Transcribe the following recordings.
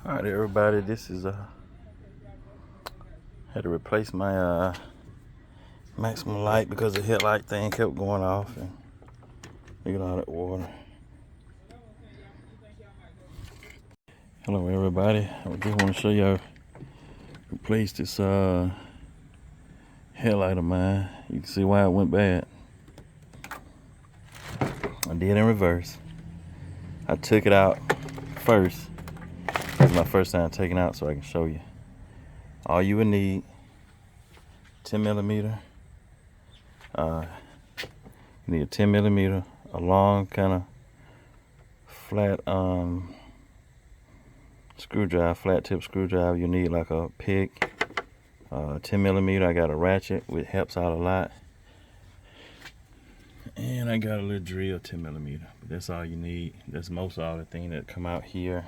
Alright everybody, this is had to replace my Maxima light because the headlight thing kept going off and look at all that water. Hello everybody, I just want to show you how I replaced this headlight of mine. You can see why it went bad. I did in reverse. I took it out first. This is my first time taking it out, so I can show you. All you would need, 10 millimeter. You need a 10 millimeter, a long kind of flat screwdriver, flat tip screwdriver. You need like a pick. 10 millimeter. I got a ratchet, which helps out a lot. And I got a little drill, 10 millimeter. But that's all you need. That's most all the thing that come out here.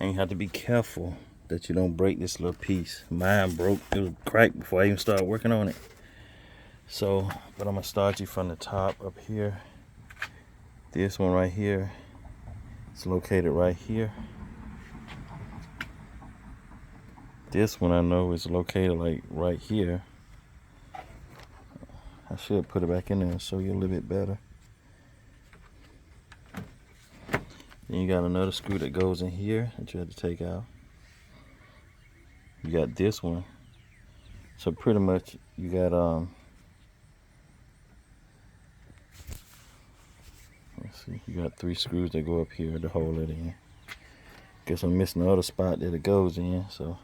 And you have to be careful that you don't break this little piece. Mine broke, it was cracked before I even started working on it. So, but I'm gonna start you from the top up here. This one right here, it's located right here. This one I know is located like right here. I should put it back in there and show you a little bit better. Then you got another screw that goes in here that you have to take out. You got this one. So pretty much you got let's see, you got 3 screws that go up here to hold it in. Guess I'm missing the other spot that it goes in, so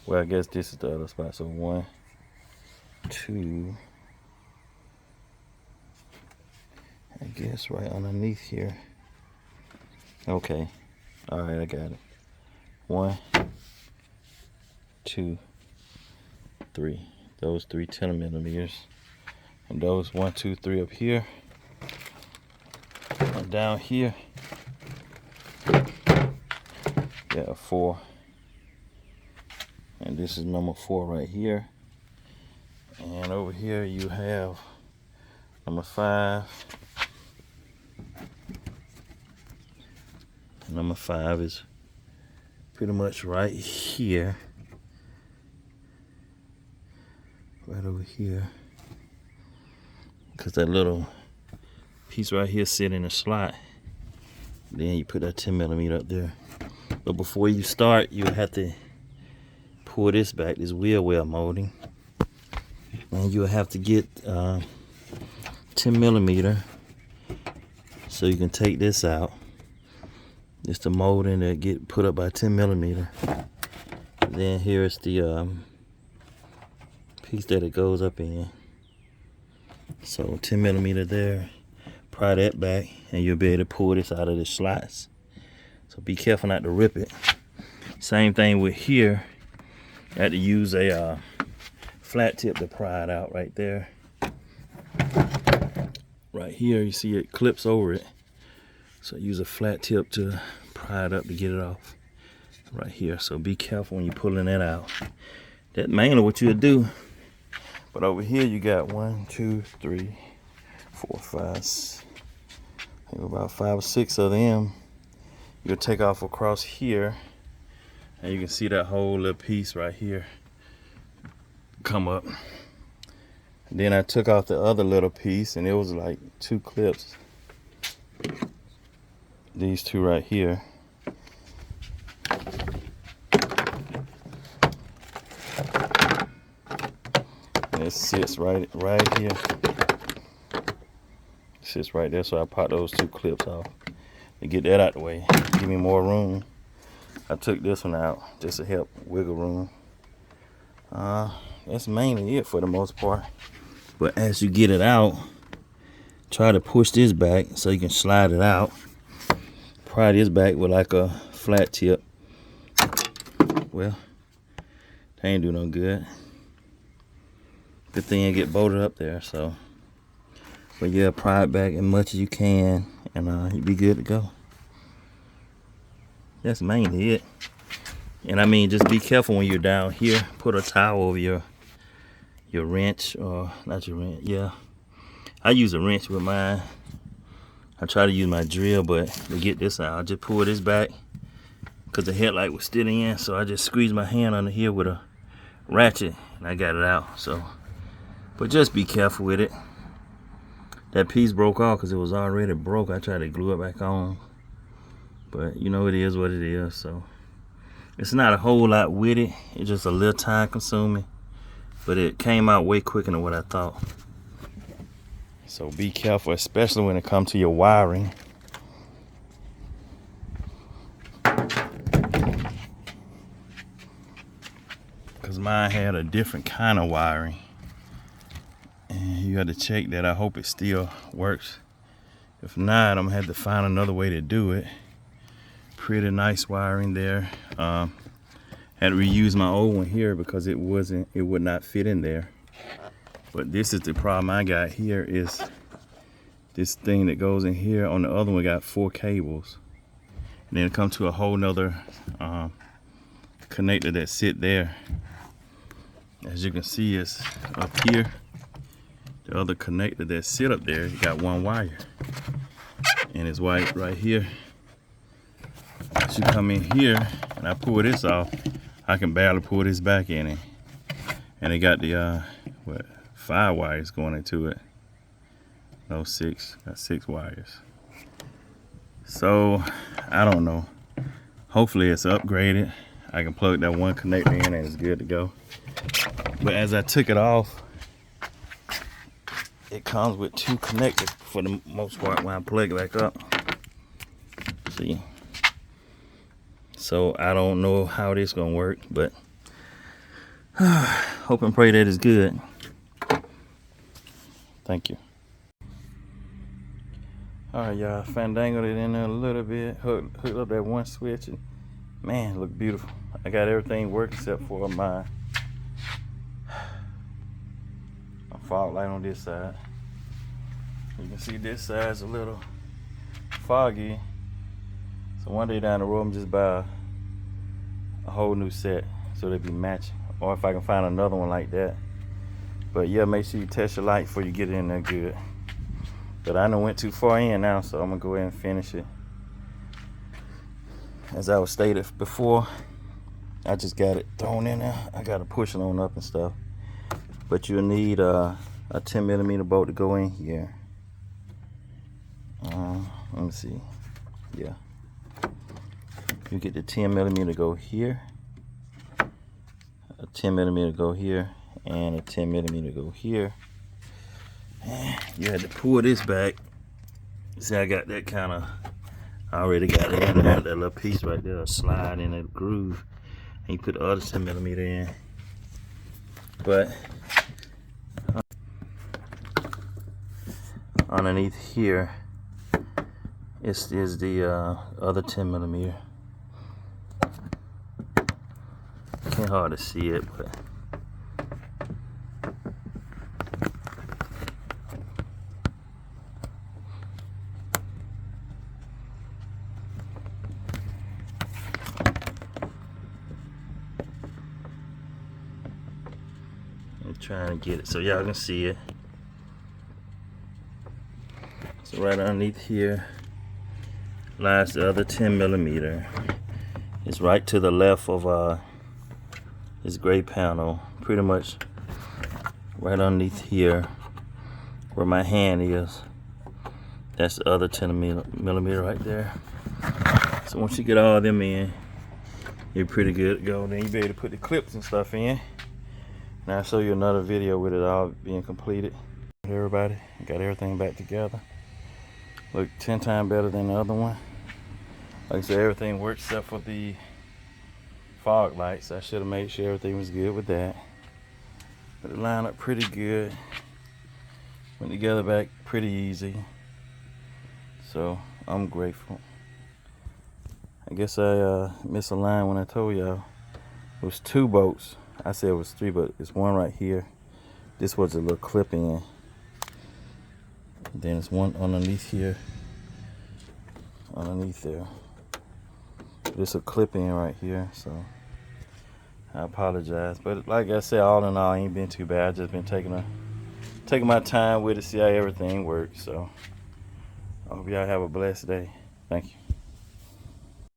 well, I guess this is the other spot. So 1, 2, I guess right underneath here. Okay, all right, I got it. 1, 2, 3. Those 3 10 millimeters, and those 1, 2, 3 up here, and down here, got 4. And this is number 4 right here. And over here you have number 5. Number 5 is pretty much right here. Right over here. Because that little piece right here sit in a slot. Then you put that 10 millimeter up there. But before you start, you have to pull this back, this wheel well molding, and you'll have to get 10 millimeter so you can take this out. It's the molding that get put up by 10 millimeter. Then here's the piece that it goes up in. So 10 millimeter there. Pry that back and you'll be able to pull this out of the slots. So be careful not to rip it. Same thing with here. I had to use a flat tip to pry it out right there. Right here, you see it clips over it. So use a flat tip to pry it up to get it off. Right here. So be careful when you're pulling that out. That's mainly what you'll do. But over here, you got 1, 2, 3, 4, 5, about 5 or 6 of them. You'll take off across here. And you can see that whole little piece right here come up. And then I took out the other little piece, and it was like 2 clips. These 2 right here. And it sits right here. It sits right there, so I popped those 2 clips off to get that out the way. Give me more room. I took this one out just to help wiggle room. That's mainly it for the most part. But as you get it out, try to push this back so you can slide it out. Pry this back with like a flat tip. Well, that ain't do no good. Good thing it get bolted up there, so. But yeah, pry it back as much as you can, and you'll be good to go. That's mainly it. And I mean, just be careful when you're down here. Put a towel over your wrench, or not your wrench, yeah. I use a wrench with mine. I try to use my drill, but to get this out, I just pull this back because the headlight was still in. So I just squeezed my hand under here with a ratchet and I got it out. So, but just be careful with it. That piece broke off because it was already broke. I tried to glue it back on, but you know, it is what it is. So it's not a whole lot with it. It's just a little time consuming, but it came out way quicker than what I thought. So be careful, especially when it comes to your wiring. Because mine had a different kind of wiring. And you got to check that. I hope it still works. If not, I'm going to have to find another way to do it. Pretty nice wiring there. Had to reuse my old one here because it would not fit in there. But this is the problem I got here is this thing that goes in here. On the other one got 4 cables. And then it comes to a whole nother connector that sit there. As you can see, it's up here. The other connector that sit up there, you got 1 wire. And it's white right here. As you come in here and I pull this off, I can barely pull this back in it. And it got the 5 wires going into it. No, 6. Got 6 wires. So I don't know. Hopefully it's upgraded. I can plug that 1 connector in and it's good to go. But as I took it off, it comes with 2 connectors for the most part when I plug it back up. See? So I don't know how this gonna work, but hope and pray that it's good. Thank you. Alright, y'all, fandangled it in there a little bit, hooked up that 1 switch, and man, it look beautiful. I got everything working except for my fog light on this side. You can see this side's a little foggy. So one day down the road, I'm just buy a whole new set so they be matching. Or if I can find another one like that. But yeah, make sure you test your light before you get it in there good. But I done went too far in now, so I'm gonna go ahead and finish it. As I was stated before, I just got it thrown in there. I gotta push it on up and stuff. But you'll need a 10mm bolt to go in here. Let me see. Yeah. You get the 10mm to go here, a 10mm to go here, and a 10mm to go here. And you had to pull this back. See, I got that kind of, I already got it in there, that little piece right there, slide in that groove. And you put the other 10mm in. But underneath here is the other 10mm. Can't hardly see it, but I'm trying to get it so y'all can see it. So right underneath here lies the other 10mm. It's right to the left of this gray panel, pretty much right underneath here where my hand is. That's the other 10mm right there. So once you get all of them in, you're pretty good to go. Then you be able to put the clips and stuff in. Now I'll show you another video with it all being completed. Everybody got everything back together. Look 10 times better than the other one. Like I said, everything works except for the fog lights. I should have made sure everything was good with that. But it lined up pretty good. Went together back pretty easy. So I'm grateful. I guess I misaligned when I told y'all it was 2 bolts. I said it was 3, but it's 1 right here. This was a little clip in. Then it's 1 underneath here. Underneath there. There's a clip in right here, so I apologize. But like I said, all in all, it ain't been too bad. I just been taking my time with it, see how everything works. So I hope y'all have a blessed day. Thank you.